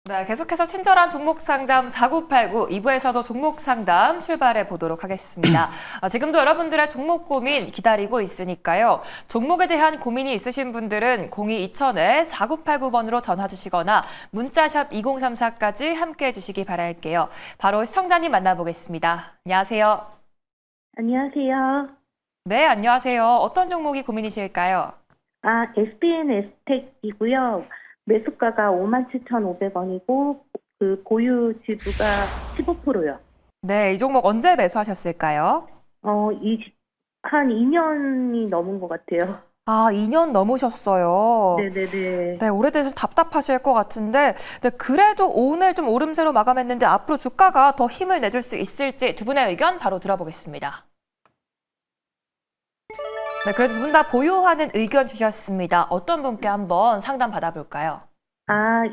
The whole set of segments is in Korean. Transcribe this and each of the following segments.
네, 계속해서 친절한 종목 상담 4989 2부에서도 종목 상담 출발해 보도록 하겠습니다. 지금도 여러분들의 종목 고민 기다리고 있으니까요. 종목에 대한 고민이 있으신 분들은 02-2000-4989번으로 전화 주시거나 문자샵 2034까지 함께해 주시기 바랄게요. 바로 시청자님 만나보겠습니다. 안녕하세요. 안녕하세요. 네, 안녕하세요. 어떤 종목이 고민이실까요? SPN 에스텍이고요. 매수가가 57,500원이고 그 보유 지수가 15%요. 네, 이 종목 언제 매수하셨을까요? 한 2년이 넘은 것 같아요. 2년 넘으셨어요. 네네네. 네, 오래돼서 답답하실 것 같은데, 네, 그래도 오늘 좀 오름세로 마감했는데 앞으로 주가가 더 힘을 내줄 수 있을지 두 분의 의견 바로 들어보겠습니다. 네, 그래도 두 분 다 보유하는 의견 주셨습니다. 어떤 분께 한번 상담 받아볼까요?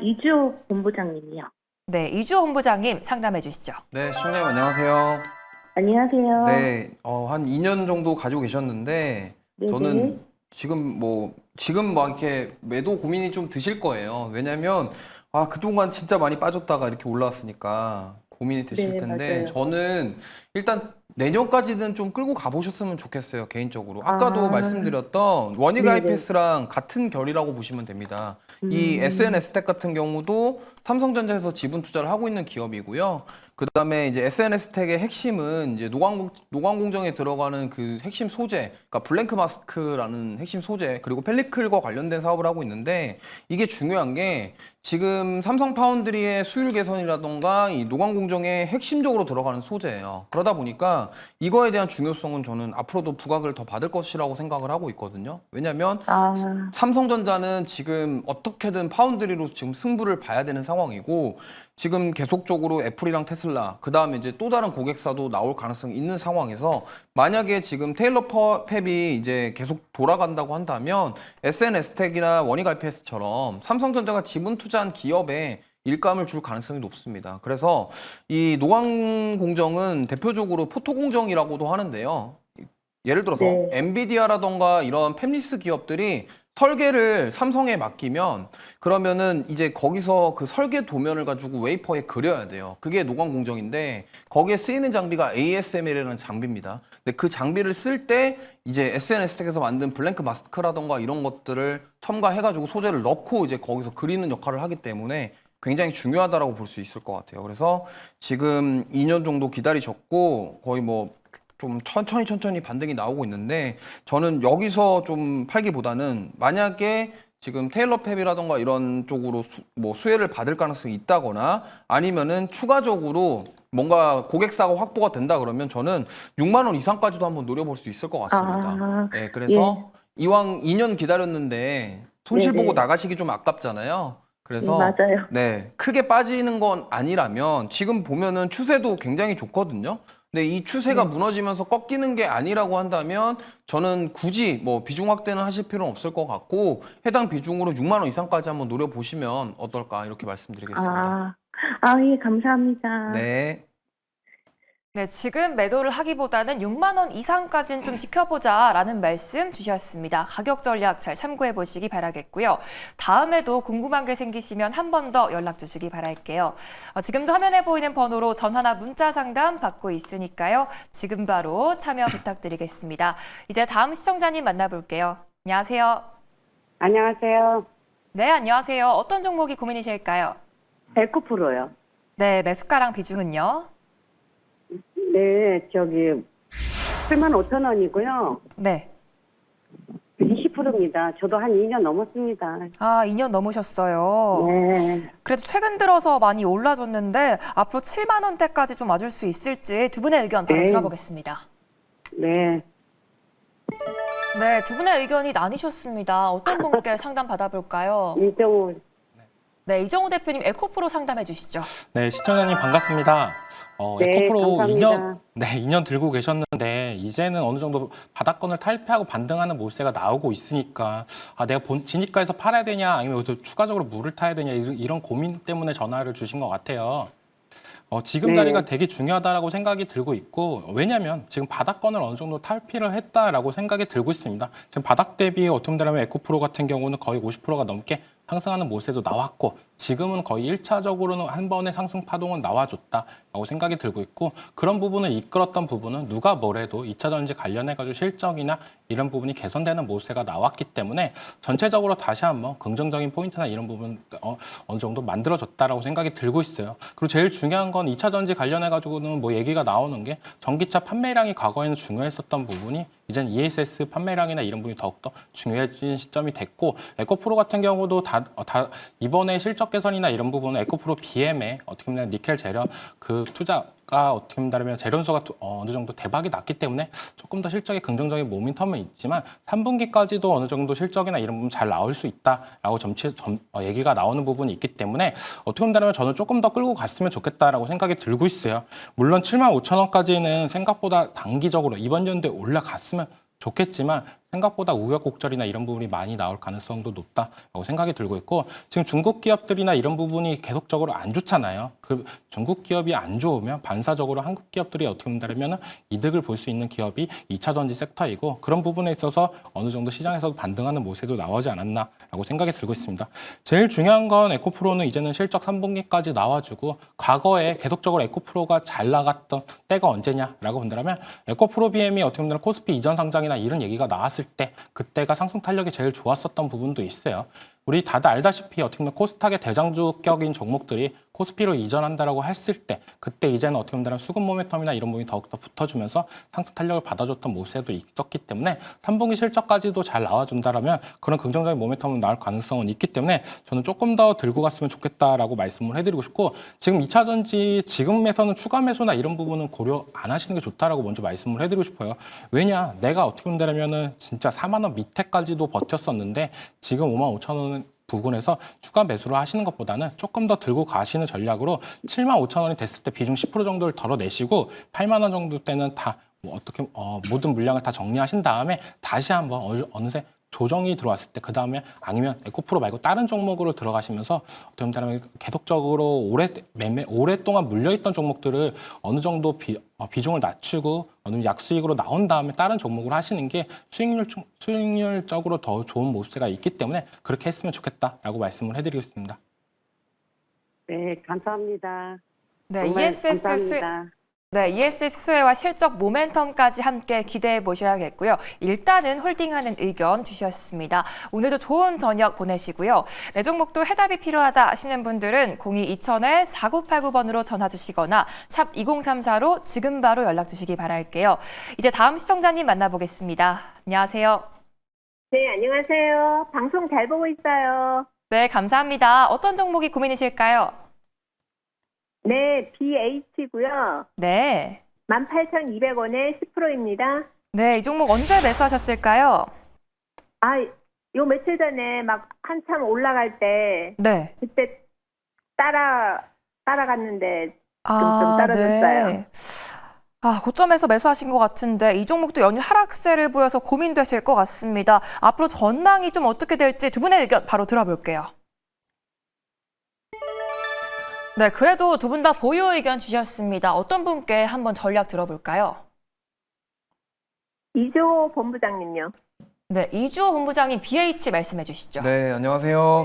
이주호 본부장님이요. 네, 이주호 본부장님 상담해 주시죠. 네, 시청자님 안녕하세요. 안녕하세요. 네, 한 2년 정도 가지고 계셨는데 네네. 저는 지금 막 이렇게 매도 고민이 좀 드실 거예요. 왜냐면 그동안 진짜 많이 빠졌다가 이렇게 올라왔으니까 고민이 되실 네, 텐데 맞아요. 저는 일단 내년까지는 좀 끌고 가보셨으면 좋겠어요, 개인적으로. 아까도 말씀드렸던 원익 네네. IPS랑 같은 결이라고 보시면 됩니다. 이 SNS텍 같은 경우도 삼성전자에서 지분 투자를 하고 있는 기업이고요. 그다음에 이제 SNS텍의 핵심은 이제 노광공정에 들어가는 그 핵심 소재, 그러니까 블랭크 마스크라는 핵심 소재, 그리고 펠리클과 관련된 사업을 하고 있는데 이게 중요한 게 지금 삼성 파운드리의 수율 개선이라던가 이 노광공정에 핵심적으로 들어가는 소재예요. 그러다 보니까 이거에 대한 중요성은 저는 앞으로도 부각을 더 받을 것이라고 생각을 하고 있거든요. 왜냐하면 삼성전자는 지금 어떻게든 파운드리로 지금 승부를 봐야 되는 상황이고 지금 계속적으로 애플이랑 테슬라, 그 다음에 이제 또 다른 고객사도 나올 가능성이 있는 상황에서 만약에 지금 테일러 팹이 이제 계속 돌아간다고 한다면 SNS텍이나 원익 IPS처럼 삼성전자가 지분 투자한 기업에 일감을 줄 가능성이 높습니다. 그래서 이 노광공정은 대표적으로 포토공정이라고도 하는데요. 예를 들어서 네. 엔비디아라던가 이런 팹리스 기업들이 설계를 삼성에 맡기면 그러면은 이제 거기서 그 설계 도면을 가지고 웨이퍼에 그려야 돼요. 그게 노광 공정인데 거기에 쓰이는 장비가 ASML이라는 장비입니다. 근데 그 장비를 쓸 때 이제 SNS텍에서 만든 블랭크 마스크라던가 이런 것들을 첨가해가지고 소재를 넣고 이제 거기서 그리는 역할을 하기 때문에 굉장히 중요하다라고 볼 수 있을 것 같아요. 그래서 지금 2년 정도 기다리셨고 거의 좀 천천히 반등이 나오고 있는데 저는 여기서 좀 팔기보다는 만약에 지금 테일러 팹이라던가 이런 쪽으로 수혜를 받을 가능성이 있다거나 아니면은 추가적으로 뭔가 고객사가 확보가 된다 그러면 저는 6만 원 이상까지도 한번 노려볼 수 있을 것 같습니다. 네, 그래서 이왕 2년 기다렸는데 손실 네네. 보고 나가시기 좀 아깝잖아요. 그래서 맞아요. 네, 크게 빠지는 건 아니라면 지금 보면은 추세도 굉장히 좋거든요. 근데 이 추세가 무너지면서 꺾이는 게 아니라고 한다면 저는 굳이 비중 확대는 하실 필요는 없을 것 같고 해당 비중으로 6만 원 이상까지 한번 노려보시면 어떨까 이렇게 말씀드리겠습니다. 예, 감사합니다. 네. 네, 지금 매도를 하기보다는 6만 원 이상까지는 좀 지켜보자라는 말씀 주셨습니다. 가격 전략 잘 참고해 보시기 바라겠고요. 다음에도 궁금한 게 생기시면 한 번 더 연락 주시기 바랄게요. 지금도 화면에 보이는 번호로 전화나 문자 상담 받고 있으니까요. 지금 바로 참여 부탁드리겠습니다. 이제 다음 시청자님 만나볼게요. 안녕하세요. 안녕하세요. 네, 안녕하세요. 어떤 종목이 고민이실까요? 에코프로요. 네, 매수가랑 비중은요? 네, 75,000원이고요. 네. 20%입니다. 저도 한 2년 넘었습니다. 2년 넘으셨어요. 네. 그래도 최근 들어서 많이 올라졌는데 앞으로 7만 원대까지 좀 와줄 수 있을지 두 분의 의견 바로 네. 들어보겠습니다. 네. 네, 두 분의 의견이 나뉘셨습니다. 어떤 분께 상담 받아볼까요? 이정우. 네, 이정우 대표님 에코프로 상담해 주시죠. 네, 시청자님 반갑습니다. 네, 에코프로 감사합니다. 2년 들고 계셨는데 이제는 어느 정도 바닥권을 탈피하고 반등하는 모세가 나오고 있으니까 내가 진입가에서 팔아야 되냐 아니면 여기서 추가적으로 물을 타야 되냐 이런 고민 때문에 전화를 주신 것 같아요. 지금 네. 자리가 되게 중요하다라고 생각이 들고 있고 왜냐하면 지금 바닥권을 어느 정도 탈피를 했다라고 생각이 들고 있습니다. 지금 바닥 대비 어떻게 보면 에코프로 같은 경우는 거의 50%가 넘게 상승하는 모습도 나왔고 지금은 거의 1차적으로는 한 번의 상승 파동은 나와줬다라고 생각이 들고 있고 그런 부분을 이끌었던 부분은 누가 뭐래도 2차 전지 관련해가지고 실적이나 이런 부분이 개선되는 모세가 나왔기 때문에 전체적으로 다시 한번 긍정적인 포인트나 이런 부분 어느 정도 만들어졌다라고 생각이 들고 있어요. 그리고 제일 중요한 건 2차 전지 관련해가지고는 뭐 얘기가 나오는 게 전기차 판매량이 과거에는 중요했었던 부분이 이젠 ESS 판매량이나 이런 부분이 더욱더 중요해진 시점이 됐고 에코프로 같은 경우도 이번에 실적 개선이나 이런 부분은 에코프로 BM에 어떻게 보면 니켈 재련 그 투자가 어떻게 보면 재련소가 어느 정도 대박이 났기 때문에 조금 더 실적에 긍정적인 모멘텀은 있지만 3분기까지도 어느 정도 실적이나 이런 부분 잘 나올 수 있다라고 얘기가 나오는 부분이 있기 때문에 어떻게 보면 저는 조금 더 끌고 갔으면 좋겠다라고 생각이 들고 있어요. 물론 75,000원까지는 생각보다 단기적으로 이번 연도에 올라갔으면 좋겠지만 생각보다 우여곡절이나 이런 부분이 많이 나올 가능성도 높다라고 생각이 들고 있고 지금 중국 기업들이나 이런 부분이 계속적으로 안 좋잖아요. 그 중국 기업이 안 좋으면 반사적으로 한국 기업들이 어떻게 본다면 이득을 볼 수 있는 기업이 2차 전지 섹터이고 그런 부분에 있어서 어느 정도 시장에서 반등하는 모습도 나오지 않았나라고 생각이 들고 있습니다. 제일 중요한 건 에코프로는 이제는 실적 3분기까지 나와주고 과거에 계속적으로 에코프로가 잘 나갔던 때가 언제냐라고 본다면 에코프로 BM이 어떻게 보면 코스피 이전 상장이나 이런 얘기가 나왔을 때 그때가 상승 탄력이 제일 좋았었던 부분도 있어요. 우리 다들 알다시피 어떻게 보면 코스닥의 대장주격인 종목들이 코스피로 이전한다라고 했을 때 그때 이제는 어떻게 보면 수급 모멘텀이나 이런 부분이 더욱더 붙어주면서 상승 탄력을 받아줬던 모습도 있었기 때문에 3분기 실적까지도 잘 나와준다라면 그런 긍정적인 모멘텀은 나올 가능성은 있기 때문에 저는 조금 더 들고 갔으면 좋겠다라고 말씀을 해드리고 싶고 지금 2차 전지 지금에서는 추가 매수나 이런 부분은 고려 안 하시는 게 좋다라고 먼저 말씀을 해드리고 싶어요. 왜냐 내가 어떻게 본다면은 진짜 4만 원 밑에까지도 버텼었는데 지금 5만 5천 원 부분에서 추가 매수를 하시는 것보다는 조금 더 들고 가시는 전략으로 7만 5천 원이 됐을 때 비중 10% 정도를 덜어내시고 8만 원 정도 때는 다 어떻게 모든 물량을 다 정리하신 다음에 다시 한번 어느새 조정이 들어왔을 때 그 다음에 아니면 에코프로 말고 다른 종목으로 들어가시면서 어떻게 보면 계속적으로 오랫동안 물려있던 종목들을 어느 정도 비중을 낮추고 어느 약수익으로 나온 다음에 다른 종목을 하시는 게 수익률적으로 더 좋은 모습세가 있기 때문에 그렇게 했으면 좋겠다라고 말씀을 해드리겠습니다. 네, 감사합니다. 네, 정말 ESS 감사합니다. ESS 수혜와 실적 모멘텀까지 함께 기대해 보셔야겠고요. 일단은 홀딩하는 의견 주셨습니다. 오늘도 좋은 저녁 보내시고요. 내 종목도 해답이 필요하다 하시는 분들은 02-2000-4989번으로 전화 주시거나 샵 2034로 지금 바로 연락 주시기 바랄게요. 이제 다음 시청자님 만나보겠습니다. 안녕하세요. 네, 안녕하세요. 방송 잘 보고 있어요. 네, 감사합니다. 어떤 종목이 고민이실까요? 네, BH고요. 네. 18,200원에 10%입니다. 네, 이 종목 언제 매수하셨을까요? 요 며칠 전에 막 한참 올라갈 때 네. 그때 따라갔는데 좀 떨어졌어요. 네. 고점에서 매수하신 것 같은데 이 종목도 연일 하락세를 보여서 고민되실 것 같습니다. 앞으로 전망이 좀 어떻게 될지 두 분의 의견 바로 들어볼게요. 네, 그래도 두 분 다 보유 의견 주셨습니다. 어떤 분께 한번 전략 들어볼까요? 이조 본부장님요. 네, 이주호 본부장님 BH 말씀해 주시죠. 네, 안녕하세요.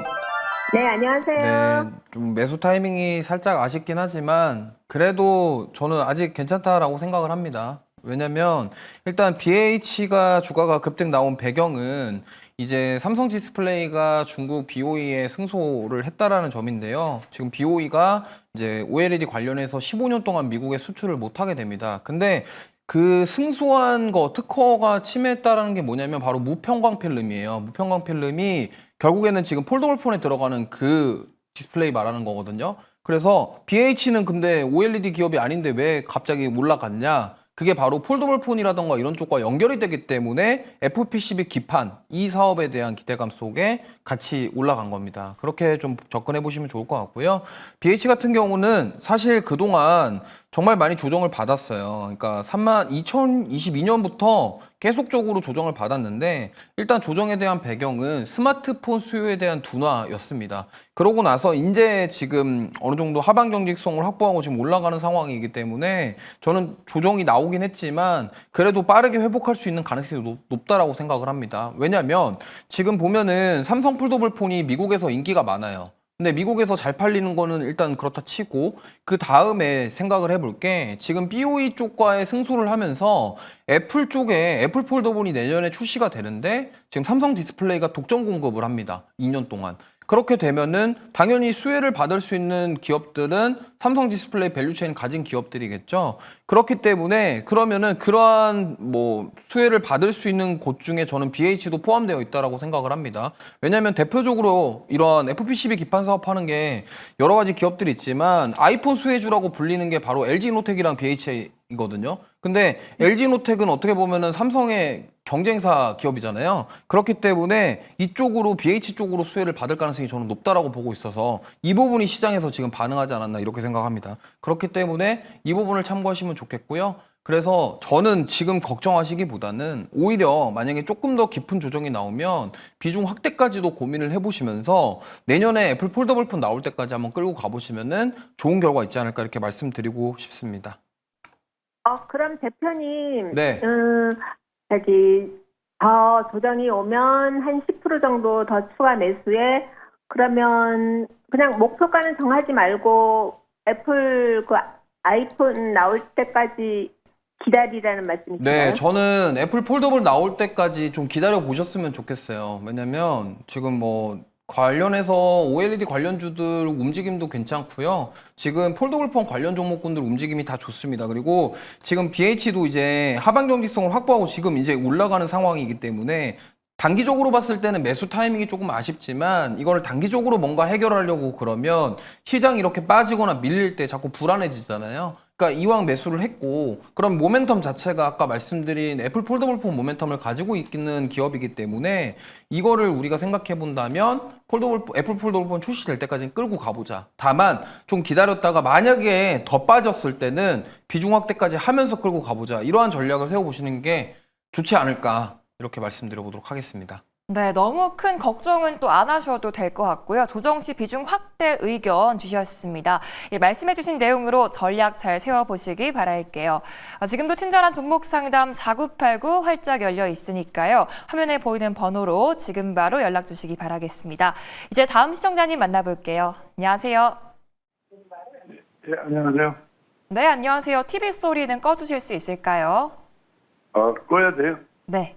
네, 안녕하세요. 네, 좀 매수 타이밍이 살짝 아쉽긴 하지만 그래도 저는 아직 괜찮다라고 생각을 합니다. 왜냐면 일단 BH가 주가가 급등 나온 배경은 이제 삼성 디스플레이가 중국 BOE에 승소를 했다라는 점인데요. 지금 BOE가 이제 OLED 관련해서 15년 동안 미국에 수출을 못 하게 됩니다. 근데 그 승소한 거 특허가 침해했다라는 게 뭐냐면 바로 무평광 필름이에요. 무평광 필름이 결국에는 지금 폴더블 폰에 들어가는 그 디스플레이 말하는 거거든요. 그래서 BH는 근데 OLED 기업이 아닌데 왜 갑자기 올라갔냐? 그게 바로 폴더블 폰이라던가 이런 쪽과 연결이 되기 때문에 FPCB 기판 이 사업에 대한 기대감 속에 같이 올라간 겁니다. 그렇게 좀 접근해 보시면 좋을 것 같고요. BH 같은 경우는 사실 그동안 정말 많이 조정을 받았어요. 그러니까 2022년부터 계속적으로 조정을 받았는데 일단 조정에 대한 배경은 스마트폰 수요에 대한 둔화였습니다. 그러고 나서 이제 지금 어느 정도 하방 경직성을 확보하고 지금 올라가는 상황이기 때문에 저는 조정이 나오긴 했지만 그래도 빠르게 회복할 수 있는 가능성이 높다라고 생각을 합니다. 왜냐하면 지금 보면은 삼성 폴더블 폰이 미국에서 인기가 많아요. 근데 미국에서 잘 팔리는 거는 일단 그렇다 치고 그 다음에 생각을 해볼 게 지금 BOE 쪽과의 승소를 하면서 애플 쪽에 애플 폴더블이 내년에 출시가 되는데 지금 삼성 디스플레이가 독점 공급을 합니다. 2년 동안. 그렇게 되면은 당연히 수혜를 받을 수 있는 기업들은 삼성 디스플레이 밸류체인 가진 기업들이겠죠. 그렇기 때문에 그러면은 그러한 뭐 수혜를 받을 수 있는 곳 중에 저는 BH도 포함되어 있다라고 생각을 합니다. 왜냐하면 대표적으로 이런 FPCB 기판 사업하는 게 여러 가지 기업들이 있지만 아이폰 수혜주라고 불리는 게 바로 LG노텍이랑 BH이거든요. 근데 LG노텍은 어떻게 보면은 삼성의 경쟁사 기업이잖아요. 그렇기 때문에 이쪽으로 BH 쪽으로 수혜를 받을 가능성이 저는 높다라고 보고 있어서 이 부분이 시장에서 지금 반응하지 않았나 이렇게 생각합니다. 그렇기 때문에 이 부분을 참고하시면 좋겠고요. 그래서 저는 지금 걱정하시기보다는 오히려 만약에 조금 더 깊은 조정이 나오면 비중 확대까지도 고민을 해보시면서 내년에 애플 폴더블 폰 나올 때까지 한번 끌고 가보시면은 좋은 결과 있지 않을까 이렇게 말씀드리고 싶습니다. 그럼 대표님, 네. 더 조정이 오면 한 10% 정도 더 추가 매수에 그러면 그냥 목표가는 정하지 말고 애플 그 아이폰 나올 때까지 기다리라는 말씀이신가요? 네, 저는 애플 폴더블 나올 때까지 좀 기다려 보셨으면 좋겠어요. 왜냐면 지금 뭐 관련해서 OLED 관련주들 움직임도 괜찮고요. 지금 폴더블 폰 관련 종목군들 움직임이 다 좋습니다. 그리고 지금 BH도 이제 하방 경직성을 확보하고 지금 이제 올라가는 상황이기 때문에 단기적으로 봤을 때는 매수 타이밍이 조금 아쉽지만 이거를 단기적으로 뭔가 해결하려고 그러면 시장이 이렇게 빠지거나 밀릴 때 자꾸 불안해지잖아요. 그러니까 이왕 매수를 했고 그럼 모멘텀 자체가 아까 말씀드린 애플 폴더블 폰 모멘텀을 가지고 있는 기업이기 때문에 이거를 우리가 생각해 본다면 애플 폴더블 폰 출시될 때까지는 끌고 가보자. 다만 좀 기다렸다가 만약에 더 빠졌을 때는 비중 확대까지 하면서 끌고 가보자. 이러한 전략을 세워보시는 게 좋지 않을까 이렇게 말씀드려보도록 하겠습니다. 네, 너무 큰 걱정은 또 안 하셔도 될 것 같고요. 조정 시 비중 확대 의견 주셨습니다. 말씀해주신 내용으로 전략 잘 세워보시기 바랄게요. 지금도 친절한 종목 상담 4989 활짝 열려 있으니까요. 화면에 보이는 번호로 지금 바로 연락 주시기 바라겠습니다. 이제 다음 시청자님 만나볼게요. 안녕하세요. 네, 안녕하세요. 네, 안녕하세요. TV 소리는 꺼주실 수 있을까요? 꺼야 돼요? 네.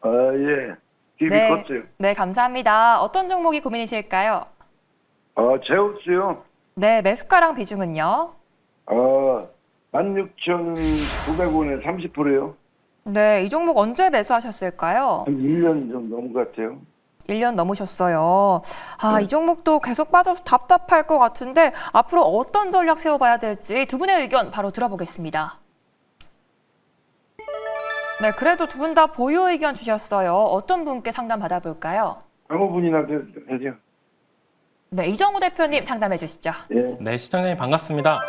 예. TV 네. 껐어요. 네, 감사합니다. 어떤 종목이 고민이실까요? 제우스요. 네, 매수가랑 비중은요? 16,900원에 30%요. 네, 이 종목 언제 매수하셨을까요? 한 1년 좀 넘은 것 같아요. 1년 넘으셨어요. 이 종목도 계속 빠져서 답답할 것 같은데 앞으로 어떤 전략 세워봐야 될지 두 분의 의견 바로 들어보겠습니다. 네, 그래도 두 분 다 보유 의견 주셨어요. 어떤 분께 상담 받아볼까요? 아무 분이나 되죠. 네, 이정우 대표님 상담해 주시죠. 예. 네, 시청자님 반갑습니다.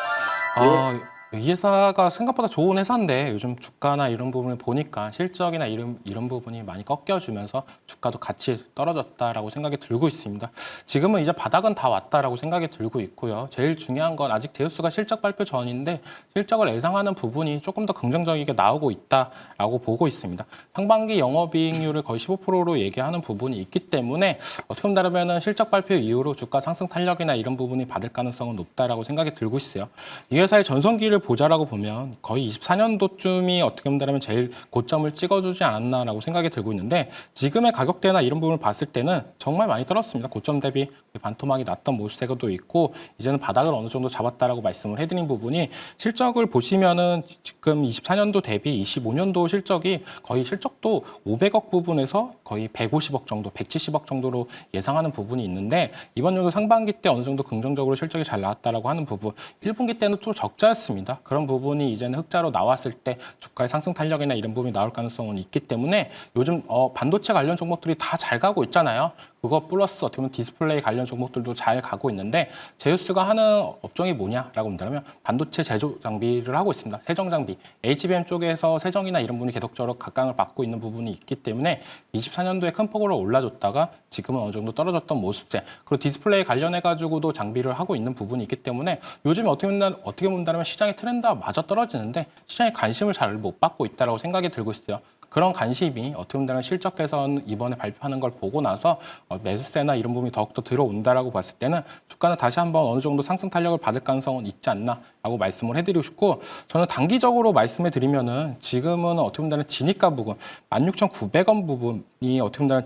이 회사가 생각보다 좋은 회사인데 요즘 주가나 이런 부분을 보니까 실적이나 이런 부분이 많이 꺾여주면서 주가도 같이 떨어졌다라고 생각이 들고 있습니다. 지금은 이제 바닥은 다 왔다라고 생각이 들고 있고요. 제일 중요한 건 아직 제우스가 실적 발표 전인데 실적을 예상하는 부분이 조금 더 긍정적이게 나오고 있다라고 보고 있습니다. 상반기 영업이익률을 거의 15%로 얘기하는 부분이 있기 때문에 어떻게 본다면 실적 발표 이후로 주가 상승 탄력이나 이런 부분이 받을 가능성은 높다라고 생각이 들고 있어요. 이 회사의 전성기를 보자라고 보면 거의 24년도쯤이 어떻게 본다면 제일 고점을 찍어주지 않았나라고 생각이 들고 있는데 지금의 가격대나 이런 부분을 봤을 때는 정말 많이 떨어졌습니다. 고점 대비 반토막이 났던 모습도 있고 이제는 바닥을 어느 정도 잡았다라고 말씀을 해드린 부분이 실적을 보시면은 지금 24년도 대비 25년도 실적이 거의 실적도 500억 부분에서 거의 150억 정도, 170억 정도로 예상하는 부분이 있는데 이번 연도 상반기 때 어느 정도 긍정적으로 실적이 잘 나왔다라고 하는 부분 1분기 때는 또 적자였습니다. 있습니다. 그런 부분이 이제는 흑자로 나왔을 때 주가의 상승 탄력이나 이런 부분이 나올 가능성은 있기 때문에 요즘 반도체 관련 종목들이 다 잘 가고 있잖아요. 그거 플러스 어떻게 보면 디스플레이 관련 종목들도 잘 가고 있는데 제우스가 하는 업종이 뭐냐라고 본다면 반도체 제조 장비를 하고 있습니다. 세정 장비, HBM 쪽에서 세정이나 이런 부분이 계속적으로 각광을 받고 있는 부분이 있기 때문에 24년도에 큰 폭으로 올라줬다가 지금은 어느 정도 떨어졌던 모습세. 그리고 디스플레이 관련해 가지고도 장비를 하고 있는 부분이 있기 때문에 요즘에 어떻게 본다면 시장의 트렌드와 맞아 떨어지는데 시장의 관심을 잘 못 받고 있다라고 생각이 들고 있어요. 그런 관심이 어떻게 보면 실적 개선 이번에 발표하는 걸 보고 나서 매수세나 이런 부분이 더욱더 들어온다라고 봤을 때는 주가는 다시 한번 어느 정도 상승 탄력을 받을 가능성은 있지 않나라고 말씀을 해드리고 싶고 저는 단기적으로 말씀해 드리면은 지금은 어떻게 보면 진입가 부분 16,900원 부분이 어떻게 보면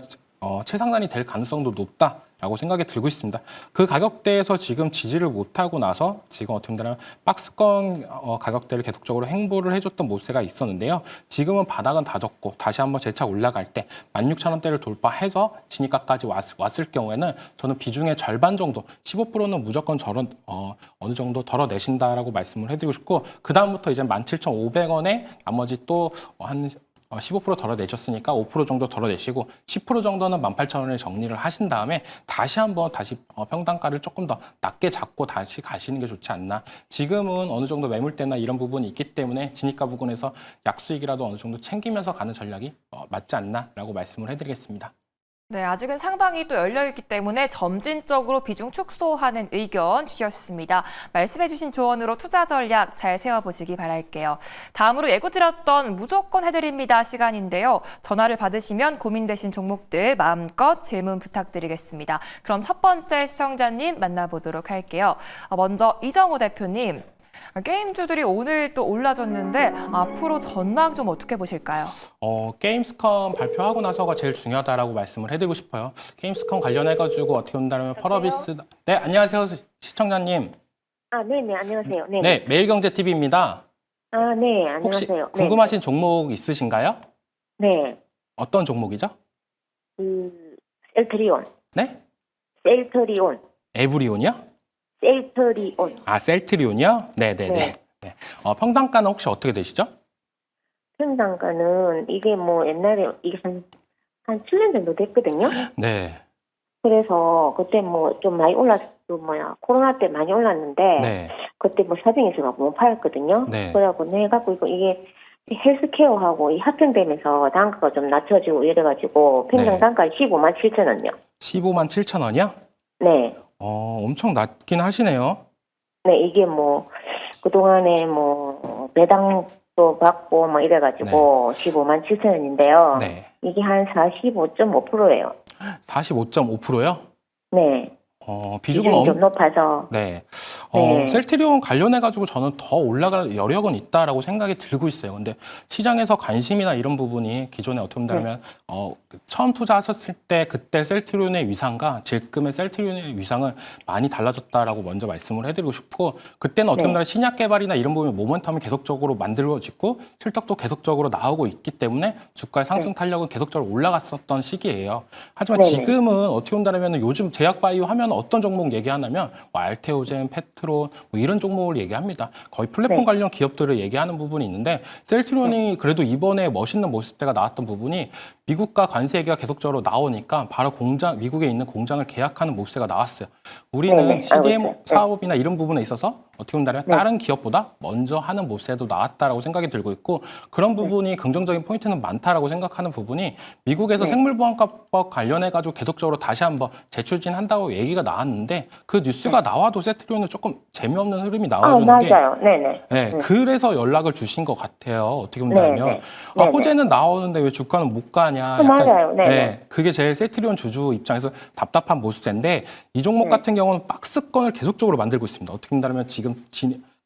최상단이 될 가능성도 높다라고 생각이 들고 있습니다. 그 가격대에서 지금 지지를 못하고 나서 지금 어떻게 보면 박스권 가격대를 계속적으로 행보를 해줬던 모세가 있었는데요. 지금은 바닥은 다 졌고 다시 한번 재차 올라갈 때 16,000원대를 돌파해서 진입가까지 왔을 경우에는 저는 비중의 절반 정도 15%는 무조건 어느 정도 덜어내신다라고 말씀을 해드리고 싶고 그 다음부터 이제 17,500원에 나머지 또 한 15% 덜어내셨으니까 5% 정도 덜어내시고 10% 정도는 18,000원에 정리를 하신 다음에 다시 평단가를 조금 더 낮게 잡고 다시 가시는 게 좋지 않나. 지금은 어느 정도 매물대나 이런 부분이 있기 때문에 진입가 부분에서 약수익이라도 어느 정도 챙기면서 가는 전략이 맞지 않나라고 말씀을 해드리겠습니다. 네, 아직은 상방이 또 열려있기 때문에 점진적으로 비중 축소하는 의견 주셨습니다. 말씀해주신 조언으로 투자 전략 잘 세워보시기 바랄게요. 다음으로 예고드렸던 무조건 해드립니다 시간인데요. 전화를 받으시면 고민되신 종목들 마음껏 질문 부탁드리겠습니다. 그럼 첫 번째 시청자님 만나보도록 할게요. 먼저 이정호 대표님. 게임주들이 오늘 또 올라졌는데 앞으로 전망 좀 어떻게 보실까요? 게임스컴 발표하고 나서가 제일 중요하다라고 말씀을 해드리고 싶어요. 게임스컴 관련해가지고 어떻게 본다면 펄어비스. 네, 안녕하세요 시청자님. 아, 네네, 안녕하세요. 네네. 네, 매일경제TV입니다. 아, 네, 혹시 안녕하세요. 궁금하신 종목 있으신가요? 네. 어떤 종목이죠? 셀트리온. 네? 셀트리온. 에브리온이요? 셀트리온. 아, 셀트리온이요? 네네네. 네. 네. 평단가는 혹시 어떻게 되시죠? 평단가는 이게 뭐 옛날에 이게 한 7년 정도 됐거든요. 네. 그래서 그때 뭐 좀 많이 코로나 때 많이 올랐는데 네. 그때 뭐 사정에서 못 팔았거든요. 네. 그래갖고 해갖고 이게 헬스케어하고 이 합병되면서 단가가 좀 낮춰지고 이래가지고 평당 네. 단가 157,000원요. 157,000원이요? 네. 엄청 낮긴 하시네요. 네, 이게 뭐 그동안에 뭐 배당도 받고 뭐 이래가지고 157,000원인데요. 네. 이게 한 45.5%예요. 45.5%요? 네. 비중은 비중이 좀 높아서. 네. 네. 셀트리온 관련해가지고 저는 더 올라갈 여력은 있다라고 생각이 들고 있어요. 근데 시장에서 관심이나 이런 부분이 기존에 어떻게 본다면 처음 투자하셨을 때 그때 셀트리온의 위상과 지금의 셀트리온의 위상은 많이 달라졌다라고 먼저 말씀을 해드리고 싶고 그때는 어떻게 보면 신약 개발이나 이런 부분이 모멘텀이 계속적으로 만들어지고 실적도 계속적으로 나오고 있기 때문에 주가의 상승 탄력은 계속적으로 올라갔었던 시기예요. 하지만 네네. 지금은 어떻게 본다면 요즘 제약바이오 하면 어떤 종목 얘기하냐면 알테오젠, 페트론 뭐 이런 종목을 얘기합니다. 거의 플랫폼 네. 관련 기업들을 얘기하는 부분이 있는데 셀트리온이 그래도 이번에 멋있는 모습대가 나왔던 부분이 미국과 관세 얘기가 계속적으로 나오니까 바로 미국에 있는 공장을 계약하는 모습대가 나왔어요. 우리는 네네. CDMO 알고 있어요. 사업이나 이런 부분에 있어서 어떻게 본다면 네. 다른 기업보다 먼저 하는 모습도 나왔다라고 생각이 들고 있고 그런 부분이 긍정적인 포인트는 많다라고 생각하는 부분이 미국에서 네. 생물보안법 관련해가지고 계속적으로 다시 한번 재추진한다고 얘기가 나왔는데 그 뉴스가 나와도 셀트리온은 조금 재미없는 흐름이 나와주는 게 맞아요. 네네. 네, 그래서 연락을 주신 것 같아요. 어떻게 본다면 네, 네. 호재는 나오는데 왜 주가는 못 가냐. 맞아요. 네, 네, 그게 제일 셀트리온 주주 입장에서 답답한 모습인데 이 종목 네. 같은 경우는 박스권을 계속적으로 만들고 있습니다. 어떻게 본다면 지금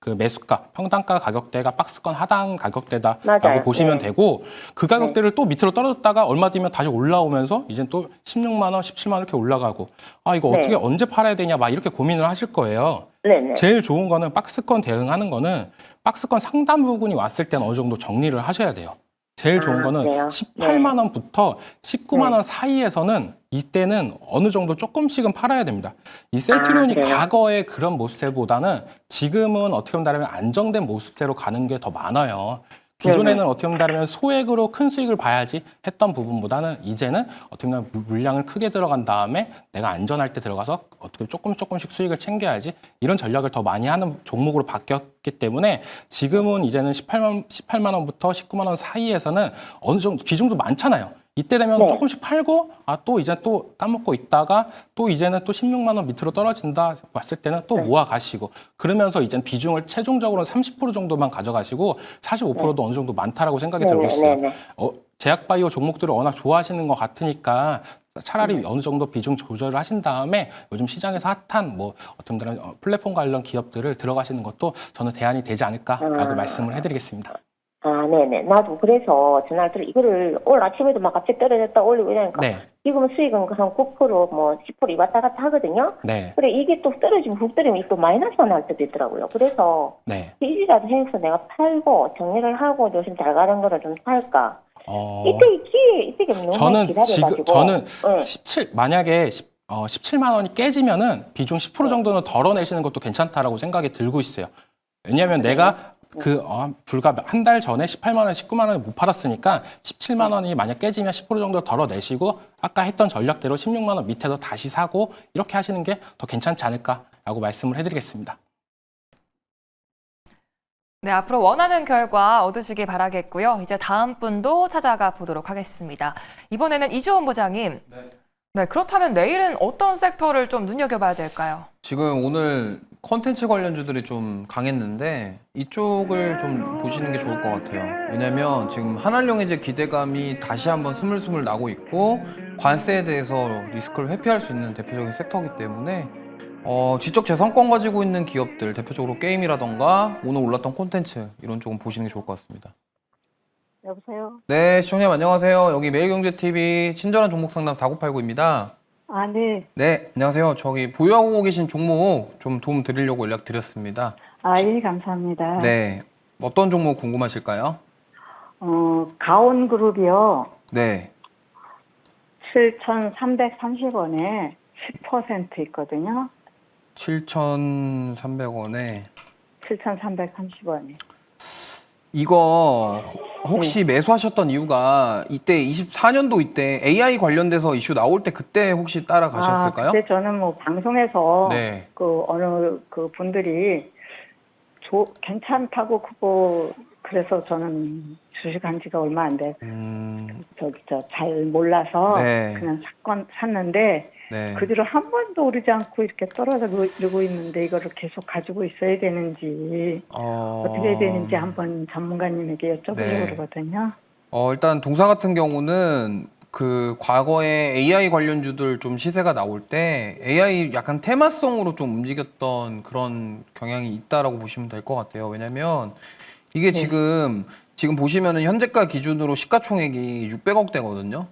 그 매수가, 평단가 가격대가 박스권 하단 가격대다라고 맞아요. 보시면 네. 되고 그 가격대를 또 밑으로 떨어졌다가 얼마 뒤면 다시 올라오면서 이제 또 16만 원, 17만 원 이렇게 올라가고 이거 네. 어떻게 언제 팔아야 되냐 막 이렇게 고민을 하실 거예요. 네네. 제일 좋은 거는 박스권 대응하는 거는 박스권 상단 부분이 왔을 때는 어느 정도 정리를 하셔야 돼요. 제일 좋은 거는 그래요? 18만 원부터 19만 원 사이에서는 이때는 어느 정도 조금씩은 팔아야 됩니다. 이 셀트리온이 그래요? 과거의 그런 모습보다는 지금은 어떻게 본다면 안정된 모습대로 가는 게 더 많아요. 기존에는 어떻게 본다면 소액으로 큰 수익을 봐야지 했던 부분보다는 이제는 어떻게 보면 물량을 크게 들어간 다음에 내가 안전할 때 들어가서 어떻게 조금씩 수익을 챙겨야지 이런 전략을 더 많이 하는 종목으로 바뀌었기 때문에 지금은 이제는 18만 원부터 19만 원 사이에서는 어느 정도 비중도 많잖아요. 이때 되면 조금씩 팔고 또 이제 또 따먹고 있다가 또 이제는 또 16만 원 밑으로 떨어진다 봤을 때는 또 모아 가시고 그러면서 이제 비중을 최종적으로 30% 정도만 가져가시고 45%도 어느 정도 많다라고 생각이 들고 있어요. 제약바이오 종목들을 워낙 좋아하시는 것 같으니까 차라리 어느 정도 비중 조절을 하신 다음에 요즘 시장에서 핫한 뭐 어떤 플랫폼 관련 기업들을 들어가시는 것도 저는 대안이 되지 않을까라고 말씀을 해드리겠습니다. 네네. 나도 그래서 전화를 들어 이거를 오늘 아침에도 막 갑자기 떨어졌다 올리고 이러니까 네. 지금은 수익은 한 9%, 뭐 10% 왔다 갔다 하거든요. 네. 그래 이게 또 떨어지면 훅 떨어지면 또 마이너스가 날 때도 있더라고요. 그래서 네. 이지라도 해서 내가 팔고 정리를 하고 요즘 잘 가는 거를 좀 살까. 이때 기회 이때 너무 저는 기다려가지고. 저는 17 만약에 17만 원이 깨지면은 비중 10% 정도는 덜어내시는 것도 괜찮다라고 생각이 들고 있어요. 왜냐하면 내가 불과 한 달 전에 18만 원, 19만 원에 못 팔았으니까 17만 원이 만약 깨지면 10% 정도 덜어내시고 아까 했던 전략대로 16만 원 밑에서 다시 사고 이렇게 하시는 게 더 괜찮지 않을까라고 말씀을 해드리겠습니다. 네, 앞으로 원하는 결과 얻으시길 바라겠고요. 이제 다음 분도 찾아가 보도록 하겠습니다. 이번에는 이주원 부장님. 네, 그렇다면 내일은 어떤 섹터를 좀 눈여겨봐야 될까요? 지금 오늘 컨텐츠 관련주들이 좀 강했는데 이쪽을 좀 보시는 게 좋을 것 같아요. 왜냐면 지금 한한령해제 기대감이 다시 한번 스물스물 나고 있고 관세에 대해서 리스크를 회피할 수 있는 대표적인 섹터이기 때문에 지적 재산권 가지고 있는 기업들, 대표적으로 게임이라던가 오늘 올랐던 콘텐츠 이런 쪽은 보시는 게 좋을 것 같습니다. 여보세요? 네, 시청자님 안녕하세요. 여기 매일경제TV 친절한 종목 상담 4989입니다. 아, 네. 네, 안녕하세요. 저기 보유하고 계신 종목 좀 도움 드리려고 연락드렸습니다. 아, 예, 감사합니다. 네, 어떤 종목 궁금하실까요? 가온그룹이요. 네, 7,330원에 10% 있거든요. 7,300원에 7,330원이. 이거 혹시 매수하셨던 이유가 이때 24년도 이때 AI 관련돼서 이슈 나올 때 그때 혹시 따라가셨을까요? 그때 저는 뭐 방송에서 네. 어느 분들이 괜찮다고 그래서 저는 주식한 지가 얼마 안 돼. 잘 몰라서 네. 그냥 샀는데 네. 그 뒤로 한 번도 오르지 않고 이렇게 떨어지고 있는데 이거를 계속 가지고 있어야 되는지 어떻게 해야 되는지 한번 전문가님에게 여쭤보려고 네. 그러거든요. 일단 동사 같은 경우는 그 과거에 AI 관련주들 좀 시세가 나올 때 AI 약간 테마성으로 좀 움직였던 그런 경향이 있다라고 보시면 될 것 같아요. 왜냐면 이게 지금 보시면은 현재가 기준으로 시가총액이 600억대거든요.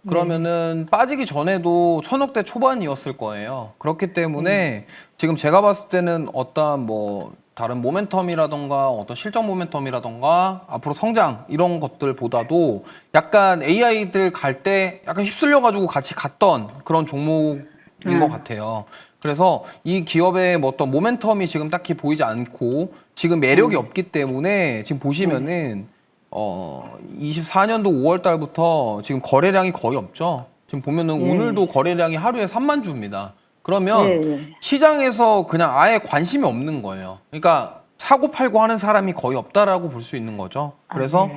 그러면은 빠지기 전에도 1000억대 초반이었을 거예요. 그렇기 때문에 지금 제가 봤을 때는 어떠한 뭐 다른 모멘텀이라던가 어떤 실적 모멘텀이라던가 앞으로 성장 이런 것들보다도 약간 AI들 갈 때 약간 휩쓸려가지고 같이 갔던 그런 종목인 것 같아요. 그래서 이 기업의 뭐 어떤 모멘텀이 지금 딱히 보이지 않고 지금 매력이 없기 때문에 지금 보시면은 24년도 5월 달부터 지금 거래량이 거의 없죠. 지금 보면은 오늘도 거래량이 하루에 3만 주입니다. 그러면 시장에서 그냥 아예 관심이 없는 거예요. 그러니까 사고 팔고 하는 사람이 거의 없다라고 볼 수 있는 거죠. 그래서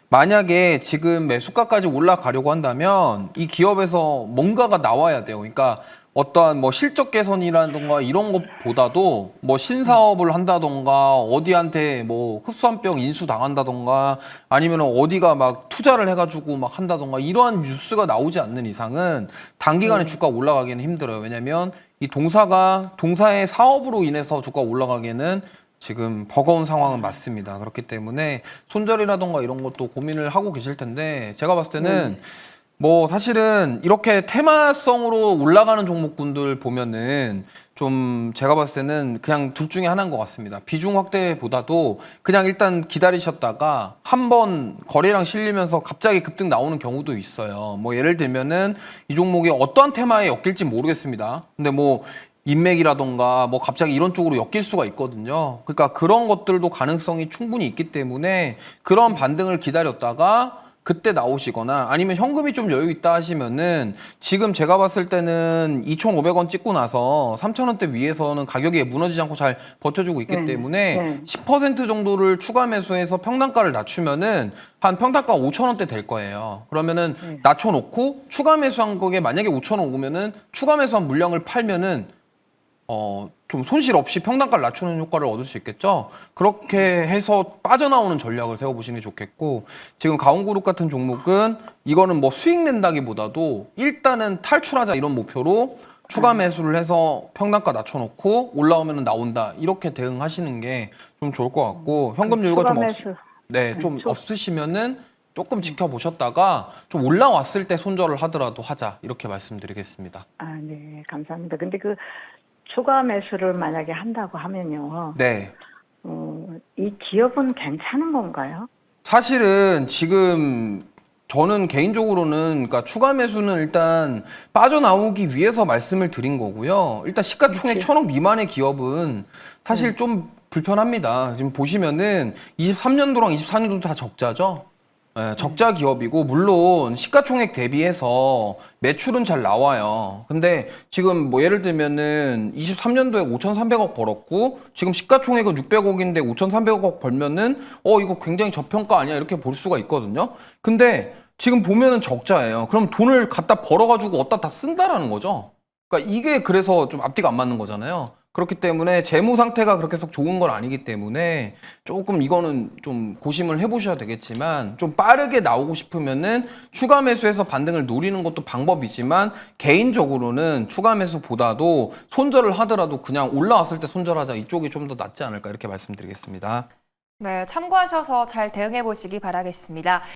만약에 지금 매수가까지 올라가려고 한다면 이 기업에서 뭔가가 나와야 돼요. 그러니까 어떠한 뭐 실적 개선이라던가 이런 것보다도 뭐 신사업을 한다던가 어디한테 뭐 흡수한병 인수 당한다던가 아니면 어디가 막 투자를 해가지고 막 한다던가 이러한 뉴스가 나오지 않는 이상은 단기간에 주가가 올라가기는 힘들어요. 왜냐면 이 동사의 사업으로 인해서 주가가 올라가기에는 지금 버거운 상황은 맞습니다. 그렇기 때문에 손절이라던가 이런 것도 고민을 하고 계실 텐데 제가 봤을 때는 뭐 사실은 이렇게 테마성으로 올라가는 종목군들 보면은 좀 제가 봤을 때는 그냥 둘 중에 하나인 것 같습니다. 비중 확대보다도 그냥 일단 기다리셨다가 한번 거래량 실리면서 갑자기 급등 나오는 경우도 있어요. 뭐 예를 들면은 이 종목이 어떠한 테마에 엮일지 모르겠습니다. 근데 뭐 인맥이라던가 뭐 갑자기 이런 쪽으로 엮일 수가 있거든요. 그러니까 그런 것들도 가능성이 충분히 있기 때문에 그런 반등을 기다렸다가 그때 나오시거나 아니면 현금이 좀 여유 있다 하시면은 지금 제가 봤을 때는 2,500원 찍고 나서 3,000원대 위에서는 가격이 무너지지 않고 잘 버텨주고 있기 때문에 10% 정도를 추가 매수해서 평단가를 낮추면은 한 평단가 5,000원대 될 거예요. 그러면은 낮춰놓고 추가 매수한 거에 만약에 5,000원 오면은 추가 매수한 물량을 팔면은 좀 손실 없이 평단가를 낮추는 효과를 얻을 수 있겠죠. 그렇게 해서 빠져나오는 전략을 세워보시는 게 좋겠고, 지금 가온그룹 같은 종목은 이거는 뭐 수익 낸다기보다도 일단은 탈출하자 이런 목표로 추가 매수를 해서 평단가 낮춰놓고 올라오면 나온다 이렇게 대응하시는 게 좀 좋을 것 같고, 현금 여유가 좀 없으시면은 조금 지켜보셨다가 좀 올라왔을 때 손절을 하더라도 하자 이렇게 말씀드리겠습니다. 아, 네, 감사합니다. 근데 그 추가 매수를 만약에 한다고 하면요. 네. 이 기업은 괜찮은 건가요? 사실은 지금 저는 개인적으로는 그러니까 추가 매수는 일단 빠져나오기 위해서 말씀을 드린 거고요. 일단 시가총액 1,000억 미만의 기업은 사실 좀 불편합니다. 지금 보시면은 23년도랑 24년도 다 적자죠. 네, 적자 기업이고 물론 시가총액 대비해서 매출은 잘 나와요. 근데 지금 뭐 예를 들면은 23년도에 5,300억 벌었고 지금 시가총액은 600억인데 5,300억 벌면은 이거 굉장히 저평가 아니야 이렇게 볼 수가 있거든요. 근데 지금 보면은 적자예요. 그럼 돈을 갖다 벌어가지고 어디다 다 쓴다라는 거죠. 그러니까 이게 그래서 좀 앞뒤가 안 맞는 거잖아요. 그렇기 때문에 재무 상태가 그렇게 썩 좋은 건 아니기 때문에 조금 이거는 좀 고심을 해보셔야 되겠지만 좀 빠르게 나오고 싶으면은 추가 매수해서 반등을 노리는 것도 방법이지만 개인적으로는 추가 매수보다도 손절을 하더라도 그냥 올라왔을 때 손절하자 이쪽이 좀 더 낫지 않을까 이렇게 말씀드리겠습니다. 네, 참고하셔서 잘 대응해 보시기 바라겠습니다.